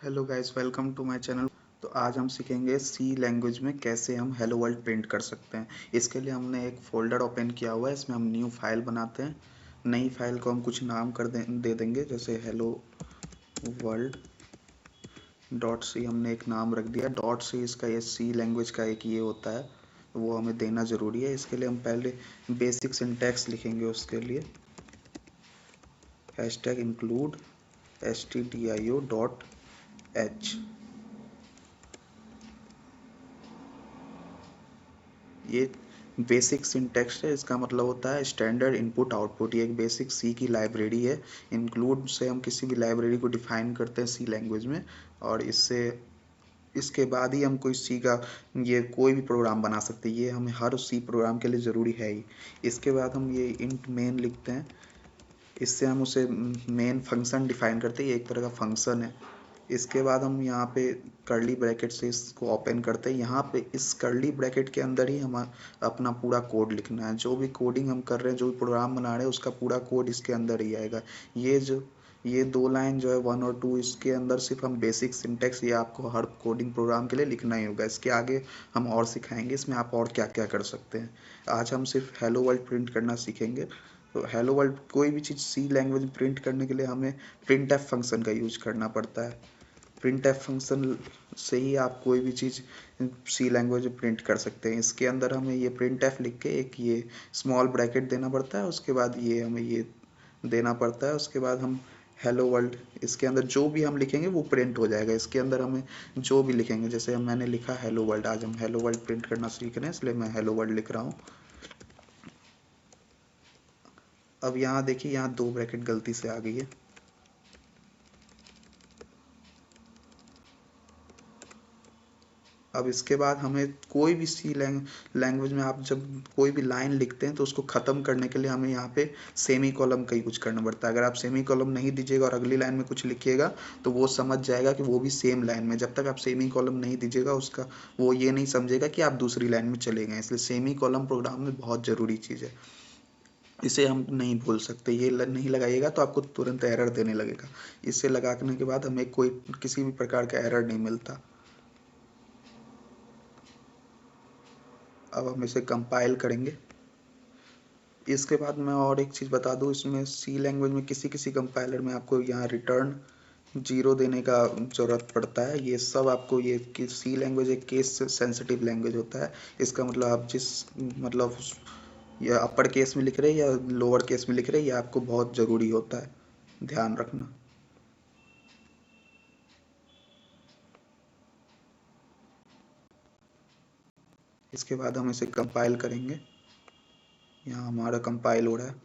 Hello guys, welcome to my channel. तो आज हम सीखेंगे सी लैंग्वेज में कैसे हम हेलो वर्ल्ड प्रिंट कर सकते हैं। इसके लिए हमने एक फोल्डर ओपन किया हुआ है। इसमें हम न्यू फाइल बनाते हैं। नई फाइल को हम कुछ नाम दे देंगे, जैसे हेलो वर्ल्ड डॉट सी। हमने एक नाम रख दिया डॉट सी। इसका ये सी लैंग्वेज का एक ये होता है, वो हमें देना ज़रूरी है। इसके लिए हम पहले बेसिक सिंटैक्स लिखेंगे। उसके लिए hashtag include stdio dot H. ये बेसिक सिंटैक्स है। इसका मतलब होता है स्टैंडर्ड इनपुट आउटपुट। ये एक बेसिक सी की लाइब्रेरी है। इंक्लूड से हम किसी भी लाइब्रेरी को डिफाइन करते हैं सी लैंग्वेज में, और इसके बाद ही हम कोई सी का ये कोई भी प्रोग्राम बना सकते हैं। ये हमें हर सी प्रोग्राम के लिए ज़रूरी है ही। इसके बाद हम ये इंट मेन लिखते हैं। इससे हम उसे मेन फंक्शन डिफाइन करते हैं। ये एक तरह का फंक्शन है। इसके बाद हम यहाँ पे कर्ली ब्रैकेट से इसको ओपन करते हैं। यहाँ पे इस कर्ली ब्रैकेट के अंदर ही हम अपना पूरा कोड लिखना है। जो भी कोडिंग हम कर रहे हैं, जो भी प्रोग्राम बना रहे हैं, उसका पूरा कोड इसके अंदर ही आएगा। ये दो लाइन जो है 1 और 2, इसके अंदर सिर्फ हम बेसिक सिंटेक्स, ये आपको हर कोडिंग प्रोग्राम के लिए लिखना ही होगा। इसके आगे हम और सिखाएंगे इसमें आप और क्या क्या कर सकते हैं। आज हम सिर्फ हेलो वर्ल्ड प्रिंट करना सीखेंगे। तो हेलो वर्ल्ड कोई भी चीज़ सी लैंग्वेज में प्रिंट करने के लिए हमें प्रिंट एफ फंक्शन का यूज करना पड़ता है। प्रिंट एफ फंक्शन से ही आप कोई भी चीज़ सी लैंग्वेज में प्रिंट कर सकते हैं। इसके अंदर हमें ये प्रिंट एफ लिख के एक ये स्मॉल ब्रैकेट देना पड़ता है। उसके बाद ये हमें ये देना पड़ता है। उसके बाद हम हेलो वर्ल्ड, इसके अंदर जो भी हम लिखेंगे वो प्रिंट हो जाएगा। इसके अंदर हमें जो भी लिखेंगे, जैसे मैंने लिखा हेलो वर्ल्ड, आज हम हेलो वर्ल्ड प्रिंट करना सीख रहे हैं, इसलिए मैं हेलो वर्ल्ड लिख रहा हूँ। अब यहाँ देखिए, यहाँ 2 ब्रैकेट गलती से आ गई है। अब इसके बाद हमें कोई भी सी लैंग्वेज में आप जब कोई भी लाइन लिखते हैं तो उसको ख़त्म करने के लिए हमें यहाँ पे सेमी कॉलम का ही कुछ करना पड़ता है। अगर आप सेमी कॉलम नहीं दीजिएगा और अगली लाइन में कुछ लिखिएगा तो वो समझ जाएगा कि वो भी सेम लाइन में। जब तक आप सेमी कॉलम नहीं दीजिएगा, उसका वो ये नहीं समझेगा कि आप दूसरी लाइन में चले गए। इसलिए सेमी कॉलम प्रोग्राम में बहुत ज़रूरी चीज़ है। इसे हम नहीं भूल सकते। ये नहीं लगाइएगा तो आपको तुरंत एरर देने लगेगा। इसे लगाने के बाद हमें कोई किसी भी प्रकार का एरर नहीं मिलता। अब हम इसे कंपाइल करेंगे। इसके बाद मैं और एक चीज़ बता दूँ, इसमें सी लैंग्वेज में किसी किसी कंपाइलर में आपको यहाँ रिटर्न 0 देने का ज़रूरत पड़ता है। ये सब आपको, ये कि सी लैंग्वेज एक केस सेंसिटिव लैंग्वेज होता है। इसका मतलब आप जिस मतलब या अपर केस में लिख रहे हैं या लोअर केस में लिख रहे हैं, ये आपको बहुत ज़रूरी होता है, ध्यान रखना। इसके बाद हम इसे कंपाइल करेंगे। यहाँ हमारा कंपाइल हो रहा है।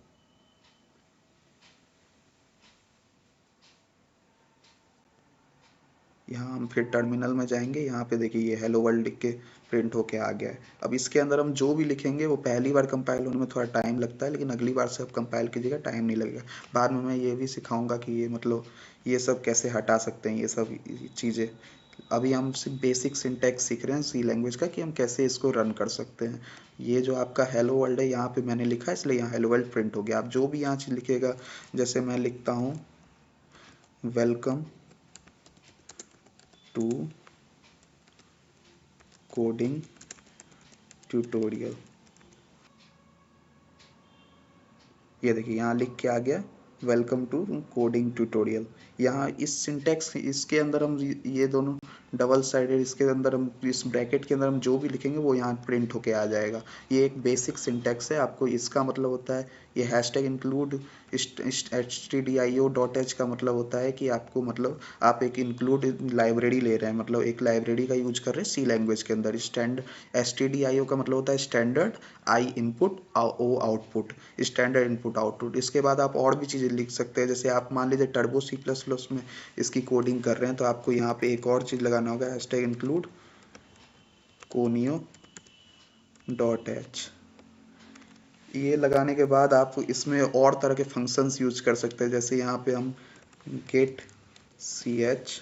यहाँ हम फिर टर्मिनल में जाएंगे। यहाँ पे देखिए ये हेलो वर्ल्ड लिख के प्रिंट होके आ गया है। अब इसके अंदर हम जो भी लिखेंगे वो पहली बार कंपाइल होने में थोड़ा टाइम लगता है, लेकिन अगली बार से आप कंपाइल कीजिएगा, टाइम नहीं लगेगा। बाद में मैं ये भी सिखाऊंगा कि ये मतलब ये सब कैसे हटा सकते हैं, ये सब चीज़ें। अभी हम सिर्फ बेसिक सिंटैक्स सीख रहे हैं सी लैंग्वेज का, कि हम कैसे इसको रन कर सकते हैं। ये जो आपका हेलो वर्ल्ड है, यहाँ पे मैंने लिखा है, इसलिए यहाँ हेलो वर्ल्ड प्रिंट हो गया। आप जो भी यहाँ चीज़ लिखिएगा, जैसे मैं लिखता हूँ वेलकम टू कोडिंग ट्यूटोरियल, ये देखिए यहाँ लिख के आ गया वेलकम टू कोडिंग ट्यूटोरियल। यहाँ इस सिंटेक्स इसके अंदर हम ये दोनों डबल साइडेड, इसके अंदर हम इस ब्रैकेट के अंदर हम जो भी लिखेंगे वो यहाँ प्रिंट होके आ जाएगा। ये एक बेसिक सिंटेक्स है। आपको इसका मतलब होता है, ये hashtag include stdio dot H का मतलब होता है कि आपको मतलब आप एक इंक्लूड लाइब्रेरी ले रहे हैं, मतलब एक लाइब्रेरी का यूज कर रहे हैं सी लैंग्वेज के अंदर। stdio का मतलब होता है standard, I input, O output, standard input output. इसके बाद आप और भी चीज़ें लिख सकते हैं। जैसे आप मान लीजिए टर्बो सी प्लस प्लस में इसकी कोडिंग कर रहे हैं, तो आपको यहाँ पे एक और चीज़ लगाना होगा, hashtag include conio dot H. ये लगाने के बाद आप इसमें और तरह के फंक्शंस यूज कर सकते हैं। जैसे यहाँ पे हम गेट सी एच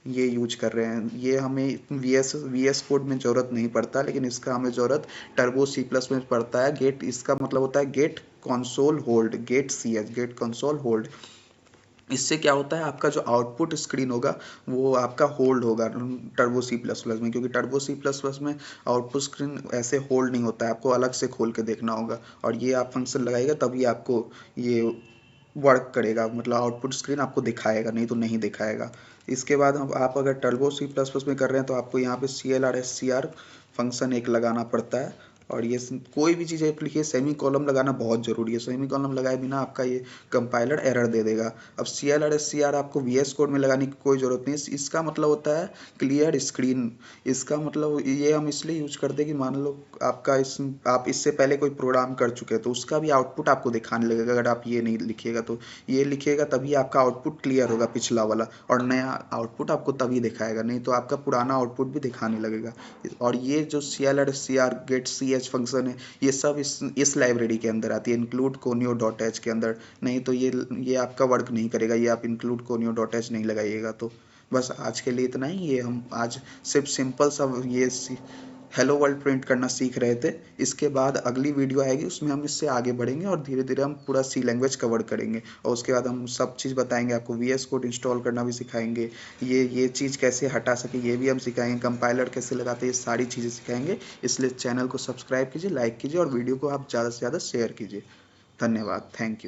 ये यूज कर रहे हैं। ये हमें वी एस कोड में ज़रूरत नहीं पड़ता, लेकिन इसका हमें ज़रूरत टर्बो सी प्लस में पड़ता है। गेट, इसका मतलब होता है get console hold, get C H, get console hold. इससे क्या होता है, आपका जो आउटपुट स्क्रीन होगा वो आपका होल्ड होगा टर्बो सी प्लस प्लस में, क्योंकि टर्बो सी प्लस प्लस में आउटपुट स्क्रीन ऐसे होल्ड नहीं होता है, आपको अलग से खोल के देखना होगा। और ये आप फंक्शन लगाइएगा तभी आपको ये वर्क करेगा, मतलब आउटपुट स्क्रीन आपको दिखाएगा, नहीं तो नहीं दिखाएगा। इसके बाद हम आप अगर टर्बो सी प्लस प्लस में कर रहे हैं तो आपको यहाँ पे CLR SCR फंक्शन एक लगाना पड़ता है। और ये कोई भी चीज़ आप लिखिए, सेमी कॉलम लगाना बहुत ज़रूरी है, सेमी कॉलम लगाए बिना आपका ये कंपाइलर एरर दे देगा। अब CLR SCR आपको VS कोड में लगाने की कोई ज़रूरत नहीं है, इसका मतलब होता है क्लियर स्क्रीन। इसका मतलब ये हम इसलिए यूज करते हैं कि मान लो आपका आप इससे पहले कोई प्रोग्राम कर चुके हैं तो उसका भी आउटपुट आपको दिखाने लगेगा। अगर आप ये नहीं लिखिएगा तो ये लिखिएगा तभी आपका आउटपुट क्लियर होगा पिछला वाला, और नया आउटपुट आपको तभी दिखाएगा, नहीं तो आपका पुराना आउटपुट भी दिखाने लगेगा। और ये जो CLR SCR get CH function है, ये सब इस लाइब्रेरी के अंदर आती है, इंक्लूड conio.h के अंदर। नहीं तो ये आपका वर्क नहीं करेगा, ये आप इंक्लूड conio.h नहीं लगाइएगा तो। बस आज के लिए इतना ही, ये हम आज सिर्फ सिंपल सा ये हेलो वर्ल्ड प्रिंट करना सीख रहे थे। इसके बाद अगली वीडियो आएगी, उसमें हम इससे आगे बढ़ेंगे और धीरे धीरे हम पूरा सी लैंग्वेज कवर करेंगे। और उसके बाद हम सब चीज़ बताएंगे, आपको VS कोड इंस्टॉल करना भी सिखाएंगे, ये चीज़ कैसे हटा सके ये भी हम सिखाएंगे, कंपाइलर कैसे लगाते हैं, ये सारी चीज़ें सिखाएंगे। इसलिए चैनल को सब्सक्राइब कीजिए, लाइक कीजिए और वीडियो को आप ज़्यादा से ज़्यादा शेयर कीजिए। धन्यवाद, थैंक यू।